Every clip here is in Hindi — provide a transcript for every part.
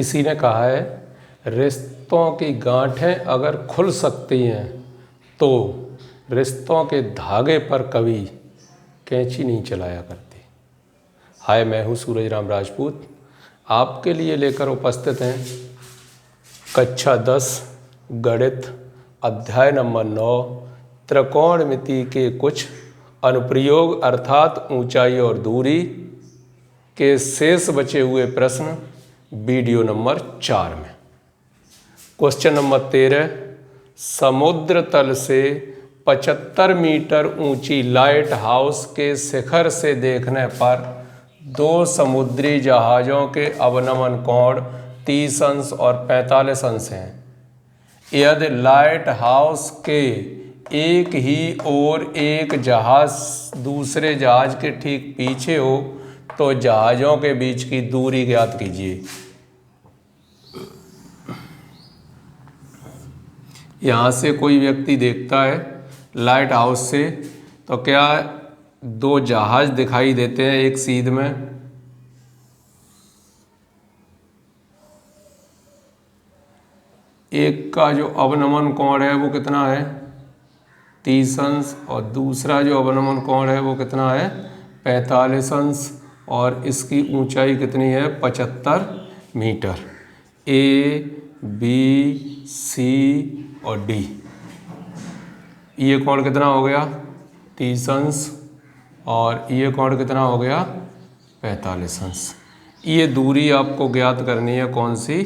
किसी ने कहा है रिश्तों की गांठें अगर खुल सकती हैं तो रिश्तों के धागे पर कभी कैंची नहीं चलाया करती। हाय, मैं हूँ सूरज राम राजपूत, आपके लिए लेकर उपस्थित हैं कक्षा 10 गणित अध्याय नंबर 9 त्रिकोणमिति के कुछ अनुप्रयोग अर्थात ऊंचाई और दूरी के शेष बचे हुए प्रश्न वीडियो नंबर 4 में। क्वेश्चन नंबर 13, समुद्र तल से 75 मीटर ऊंची लाइट हाउस के शिखर से देखने पर दो समुद्री जहाज़ों के अवनमन कोण 30 अंश और 45 अंश हैं। यदि लाइट हाउस के एक ही ओर एक जहाज दूसरे जहाज के ठीक पीछे हो तो जहाज़ों के बीच की दूरी ज्ञात कीजिए। यहाँ से कोई व्यक्ति देखता है लाइट हाउस से तो क्या दो जहाज दिखाई देते हैं एक सीध में। एक का जो अवनमन कोण है वो कितना है 30 अंश और दूसरा जो अवनमन कोण है वो कितना है 45 अंश और इसकी ऊंचाई कितनी है 75 मीटर। ए, बी, सी और डी, ये कोण कितना हो गया 30 अंश और ये कोण कितना हो गया 45 अंश। ये दूरी आपको ज्ञात करनी है कौन सी,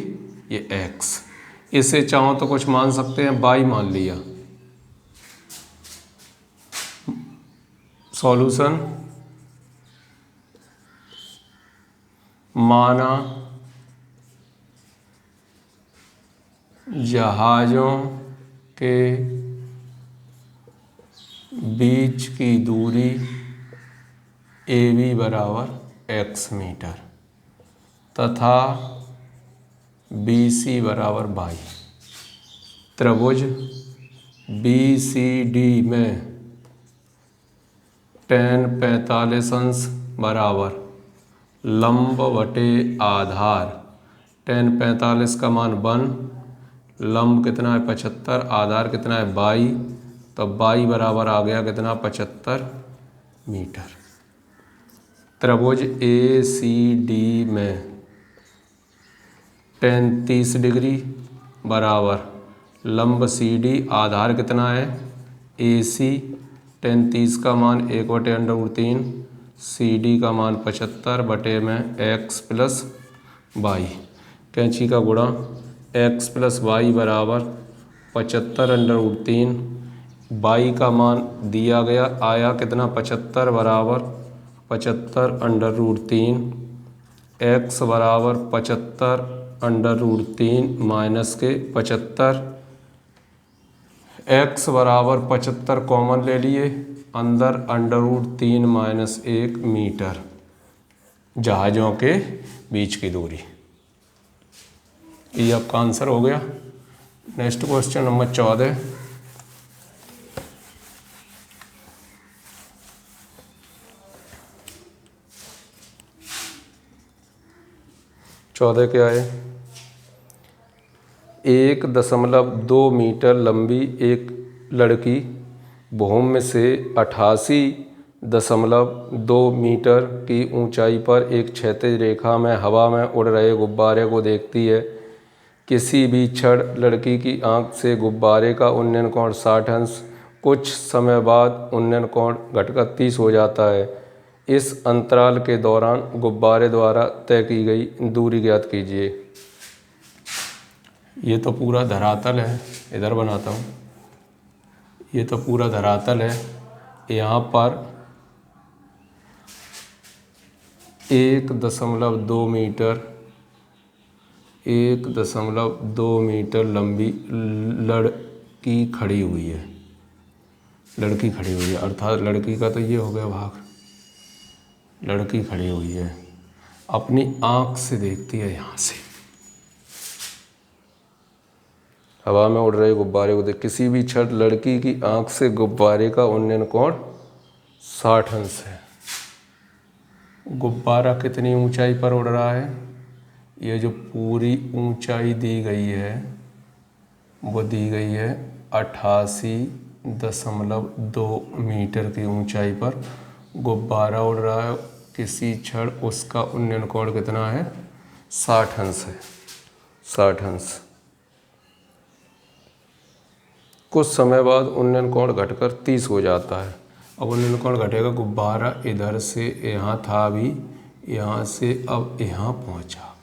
ये x। इसे चाहो तो कुछ मान सकते हैं, y मान लिया। सॉल्यूशन, माना जहाज़ों के बीच की दूरी AB बराबर x मीटर तथा BC बराबर y। त्रिभुज BCD में tan 45 अंश बराबर लंब बटे आधार। tan 45 का मान 1, लंब कितना है 75, आधार कितना है 22, तो 22 बराबर आ गया कितना 75 मीटर। त्रिभुज ACD में tan 30 डिग्री बराबर लंब CD, आधार कितना है AC, tan 30 का मान 1/√3, CD का मान 75 बटे में x प्लस y। कैंची का गुणा x प्लस y बराबर 75/√3, y का मान दिया गया आया कितना 75 बराबर 75/√3, x बराबर 75/√3 माइनस के 75, x बराबर 75 कॉमन ले लिए, अंदर √3 माइनस 1 मीटर जहाज़ों के बीच की दूरी। ये आपका आंसर हो गया। नेक्स्ट क्वेश्चन नंबर 14, क्या है, 1.2 मीटर लंबी एक लड़की भूमि से 88.2 मीटर की ऊंचाई पर एक क्षैतिज रेखा में हवा में उड़ रहे गुब्बारे को देखती है। किसी भी क्षण लड़की की आंख से गुब्बारे का उन्नयन कोण 60 अंश, कुछ समय बाद उन्नयन कोण घटकर 30 हो जाता है। इस अंतराल के दौरान गुब्बारे द्वारा तय की गई दूरी ज्ञात कीजिए। ये तो पूरा धरातल है, इधर बनाता हूँ। ये तो पूरा धरातल है, यहाँ पर 1.2 मीटर 1.2 मीटर लंबी लड़की खड़ी हुई है। लड़की खड़ी हुई है अर्थात लड़की का तो ये हो गया भाग। लड़की खड़ी हुई है, अपनी आँख से देखती है। यहाँ से हवा में उड़ रहे गुब्बारे को देख, किसी भी क्षण लड़की की आँख से गुब्बारे का उन्नयन कोण 60 अंश है। गुब्बारा कितनी ऊंचाई पर उड़ रहा है ये जो पूरी ऊंचाई दी गई है वो दी गई है 88.2 मीटर की ऊंचाई पर गुब्बारा उड़ रहा है। किसी क्षण उसका उन्नयन कोण कितना है? 60 अंश है, 60 अंश। कुछ समय बाद उन्नयन कोण घटकर 30 हो जाता है। अब उन्नयन कोण घटेगा, गुब्बारा इधर से यहाँ था, अभी यहाँ से अब यहाँ पहुँचा।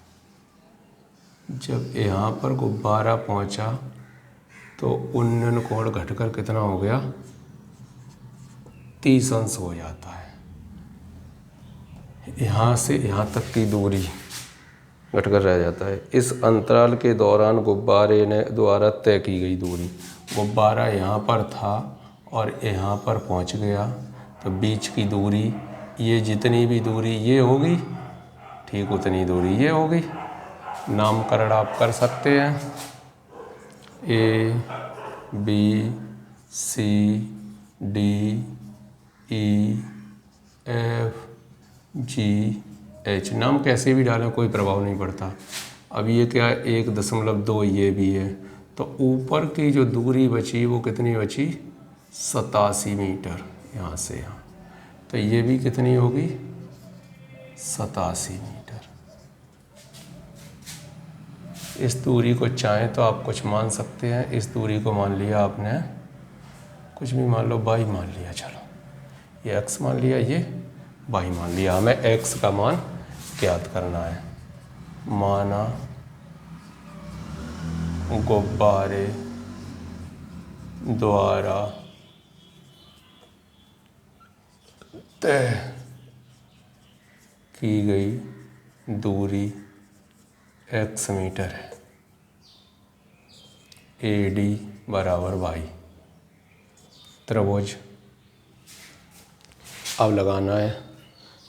जब यहाँ पर गुब्बारा पहुँचा तो उन्नयन कोण घटकर कितना हो गया? 30 अंश हो जाता है। यहाँ से यहाँ तक की दूरी घटकर रह जाता है। इस अंतराल के दौरान गुब्बारे ने द्वारा तय की गई दूरी, गुब्बारा यहाँ पर था और यहाँ पर पहुँच गया, तो बीच की दूरी, ये जितनी भी दूरी ये होगी, ठीक उतनी दूरी ये होगी। नामकरण आप कर सकते हैं, A B C D E F G H. नाम कैसे भी डालें कोई प्रभाव नहीं पड़ता। अब ये क्या है? 1.2 ये भी है, तो ऊपर की जो दूरी बची वो कितनी बची? 87 मीटर यहाँ से यहाँ। तो ये भी कितनी होगी? 87 मीटर। इस दूरी को चाहें तो आप कुछ मान सकते हैं। इस दूरी को मान लिया आपने, कुछ भी मान लो, y मान लिया, चलो ये x मान लिया, ये y मान लिया। हमें x का मान ज्ञात करना है। माना गुब्बारे द्वारा तय की गई दूरी x मीटर है, AD बराबर y। त्रिभुज अब लगाना है,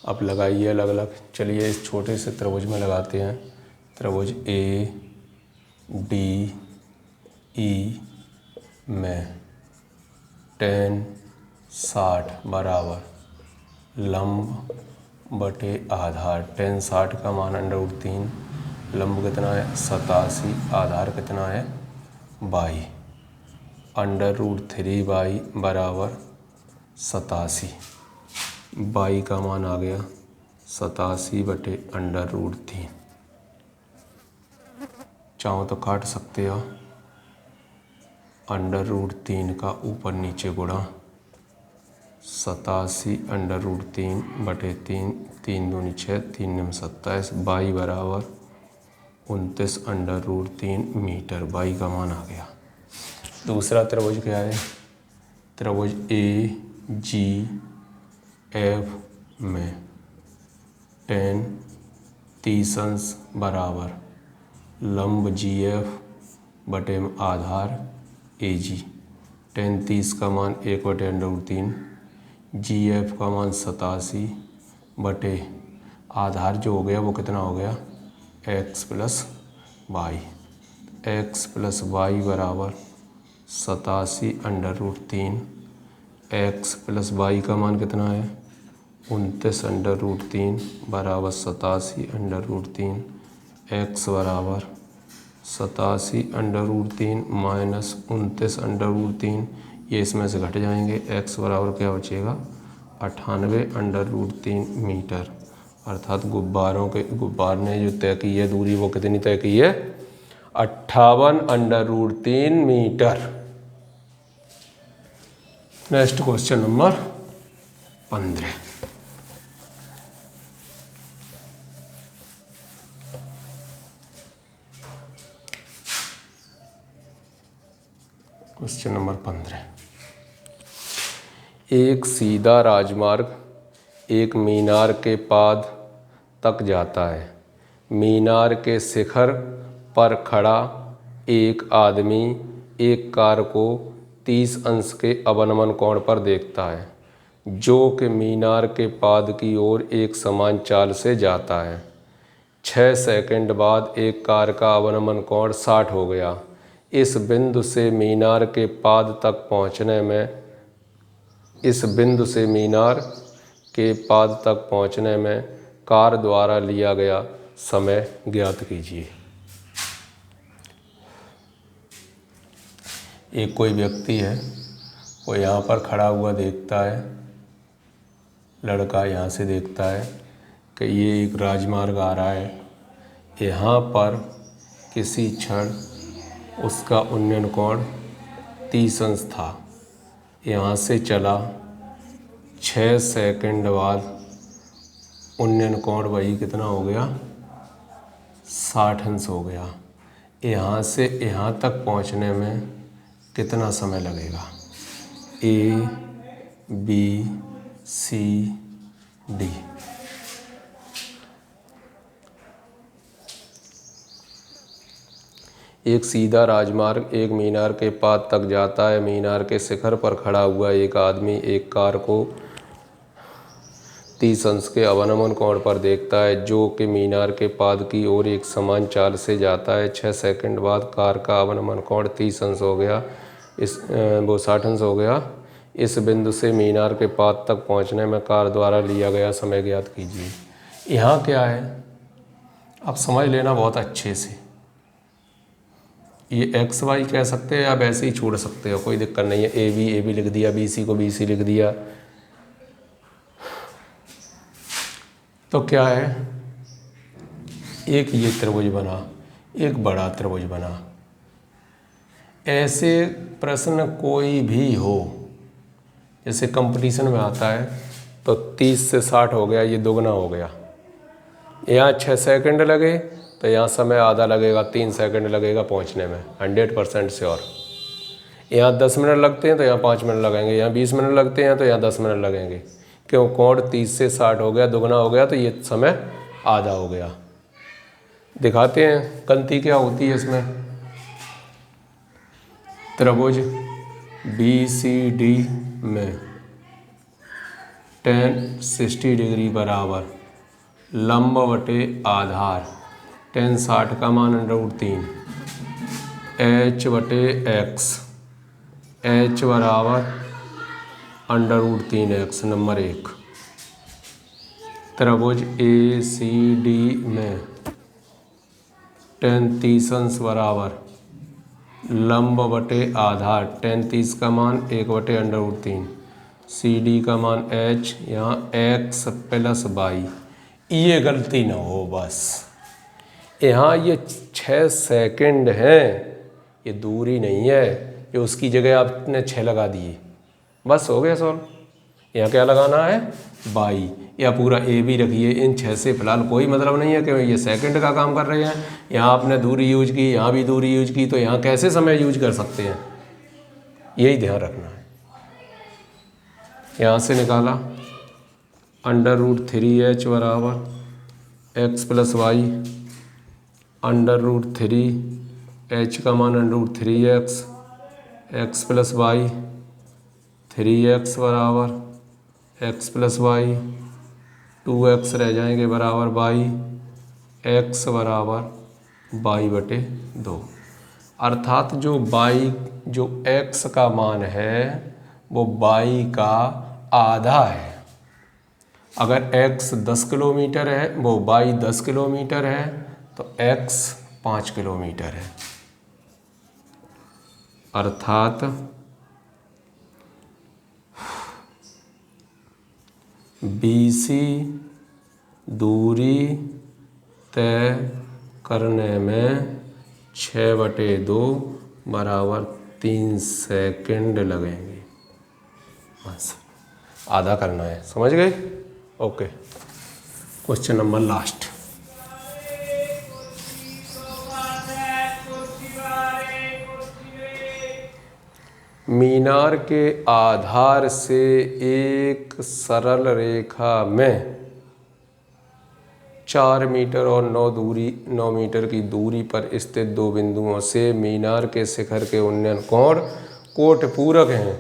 अब लगाइए अलग अलग। चलिए इस छोटे से त्रिभुज में लगाते हैं। त्रिभुज ADE में tan 60 बराबर लंब बटे आधार। tan 60 का मान √3, लंब कितना है? 87, आधार कितना है? y। √3y बराबर 87, y का मान आ गया 87 बटे √3। चाहो तो काट सकते हो, √3 का ऊपर नीचे गुणा 87 √3 बटे 3, 3 दूनी 6, 3 9 27, y बराबर 29 √3 मीटर। y का मान आ गया। दूसरा त्रिभुज क्या है? त्रिभुज AGF में tan 30 अंश बराबर लंब GF बटे आधार AG। tan 30 का मान 1 बटे √3, GF का मान 87 बटे आधार जो हो गया वो कितना हो गया? x plus y। x plus y बराबर 87 √3, x प्लस y का मान कितना है? 29 √3 बराबर 87 √3, x बराबर 87 √3 माइनस 29 √3, ये इसमें से घट जाएंगे। x बराबर क्या बचेगा? 98 √3 मीटर। अर्थात गुब्बार ने जो तय की है दूरी वो कितनी तय की है? 58 √3 metre. Next question number 15। Question number 15। एक सीधा राजमार्ग एक मीनार के पाद तक जाता है। मीनार के शिखर पर खड़ा एक आदमी एक कार को 30 अंश के अवनमन कोण पर देखता है, जो कि मीनार के पाद की ओर एक समान चाल से जाता है। 6 सेकंड बाद एक कार का अवनमन कोण 60 हो गया। इस बिंदु से मीनार के पाद तक पहुंचने में कार द्वारा लिया गया समय ज्ञात कीजिए। एक कोई व्यक्ति है, वो यहाँ पर खड़ा हुआ देखता है, लड़का यहाँ से देखता है कि ये एक राजमार्ग आ रहा है, यहाँ पर किसी क्षण उसका उन्नयन कोण 30 अंश था। यहाँ से चला, 6 सेकंड बाद उन्नयन कोण वही कितना हो गया, 60 अंश हो गया। यहाँ से यहाँ तक पहुँचने में कितना समय लगेगा? A, B, C, D। एक सीधा राजमार्ग एक मीनार के पास तक जाता है। मीनार के शिखर पर खड़ा हुआ एक आदमी एक कार को 30 अंश के अवनमन कोण पर देखता है, जो कि मीनार के पाद की ओर एक समान चाल से जाता है। 6 सेकंड बाद कार का अवनमन कोण 30 अंश हो गया, वो 60 अंश हो गया। इस बिंदु से मीनार के पाद तक पहुंचने में कार द्वारा लिया गया समय ज्ञात कीजिए। यहाँ क्या है, आप समझ लेना बहुत अच्छे से। ये एक्स वाई कह सकते हैं, आप ऐसे ही छोड़ सकते हो, कोई दिक्कत नहीं है। ए बी लिख दिया, बी सी को बी सी लिख दिया। तो क्या है, एक ये त्रिभुज बना, एक बड़ा त्रिभुज बना। ऐसे प्रश्न कोई भी हो, जैसे कंपटीशन में आता है, तो 30 से 60 हो गया, ये दोगुना हो गया। यहाँ 6 सेकंड लगे तो यहाँ समय आधा लगेगा, 3 सेकंड लगेगा पहुँचने में, 100% श्योर। यहाँ 10 मिनट लगते हैं तो यहाँ 5 मिनट लगेंगे, यहाँ 20 मिनट लगते हैं तो यहाँ 10 मिनट लगेंगे। क्यों? कोण 30 से 60 हो गया, दोगुना हो गया, तो ये समय आधा हो गया। दिखाते हैं गलती क्या होती है इसमें। त्रिभुज BCD में tan 60 डिग्री बराबर लंब बटे आधार tan 60 का मान √3 h बटे x, h बराबर √3x नंबर 1। त्रिभुज ACD में tan 30 अंश बराबर लंब बटे आधार tan 30 का मान 1 बटे √3, CD का मान h, यहाँ x प्लस y। ये गलती ना हो बस। यहाँ ये 6 सेकंड हैं, ये दूरी नहीं है, ये उसकी जगह आपने 6 लगा दिए, बस हो गया सॉल्व। यहाँ क्या लगाना है? y, या पूरा a भी रखिए। इन 6 से फिलहाल कोई मतलब नहीं है कि ये सेकंड का काम कर रहे हैं। यहाँ आपने दूरी यूज की, यहाँ भी दूरी यूज की, तो यहाँ कैसे समय यूज कर सकते हैं, यही ध्यान रखना है। यहाँ से निकाला √3h बराबर x प्लस y, √3 h का मान √3x, x plus y, 3x बराबर x प्लस y, 2x रह जाएंगे बराबर y, x बराबर y बटे 2। अर्थात जो x का मान है वो y का आधा है। अगर x 10 किलोमीटर है, वो y 10 किलोमीटर है, तो x 5 किलोमीटर है। अर्थात BC दूरी तय करने में 6/2 बराबर 3 सेकंड लगेंगे। बस आधा करना है, समझ गए? Okay, question number last. मीनार के आधार से एक सरल रेखा में 4 मीटर और 9 मीटर की दूरी पर स्थित दो बिंदुओं से मीनार के शिखर के उन्नयन कोण कोटपूरक हैं।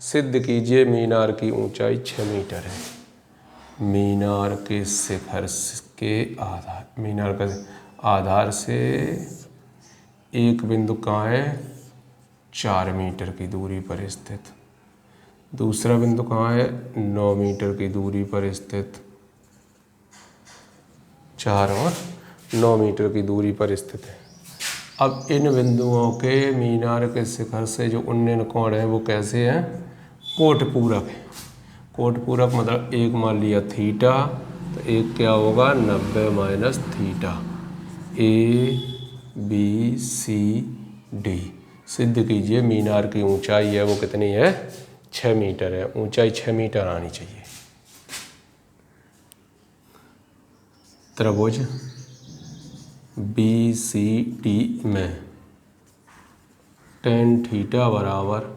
सिद्ध कीजिए मीनार की ऊंचाई 6 मीटर है। मीनार के शिखर के मीनार का आधार से एक बिंदु कहाँ है? 4 मीटर की दूरी पर स्थित। दूसरा बिंदु कहाँ है? 9 मीटर की दूरी पर स्थित। 4 और 9 मीटर की दूरी पर स्थित है। अब इन बिंदुओं के मीनार के शिखर से जो उन्नयन कोण है वो कैसे हैं? कोटपूरक है। कोटपूरक मतलब एक मान लिया थीटा, तो एक क्या होगा 90 minus theta. A B C D सिद्ध कीजिए मीनार की ऊंचाई है वो कितनी है? 6 मीटर है। ऊंचाई 6 मीटर आनी चाहिए। त्रिभुज बी सी डी में tan थीटा बराबर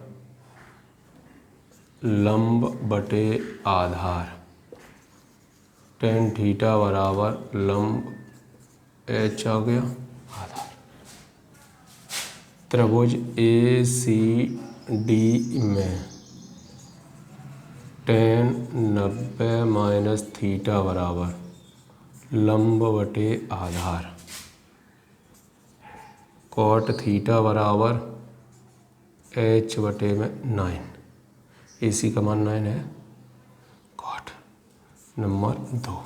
लंब बटे आधार, tan थीटा बराबर लंब h आ गया आधार। त्रिभुज ए सी डी में tan 90 माइनस थीटा बराबर लंब बटे आधार, कॉट थीटा बराबर h बटे में 9। AC का मान 9 है। Cot number 2।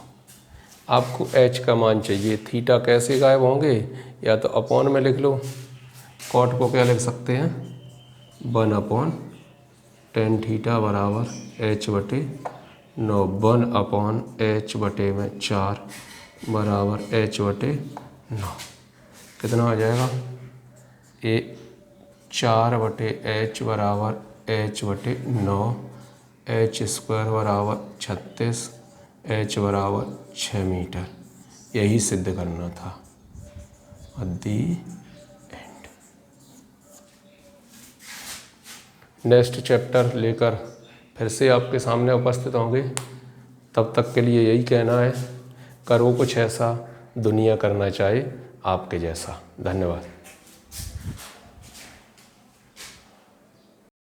आपको h का मान चाहिए। थीटा कैसे गायब होंगे? या तो अपॉन में लिख लो। कॉट को क्या लिख सकते हैं? 1 अपॉन tan थीटा बराबर h बटे 9। 1 अपॉन h बटे में 4 बराबर h बटे 9। कितना आ जाएगा? 4 बटे h बराबर h बटे 9, h स्क्वायर बराबर 36, h बराबर 6 मीटर। यही सिद्ध करना था। At the and next chapter लेकर फिर से आपके सामने उपस्थित होंगे। तब तक के लिए यही कहना है, करो कुछ ऐसा दुनिया करना चाहे आपके जैसा। धन्यवाद।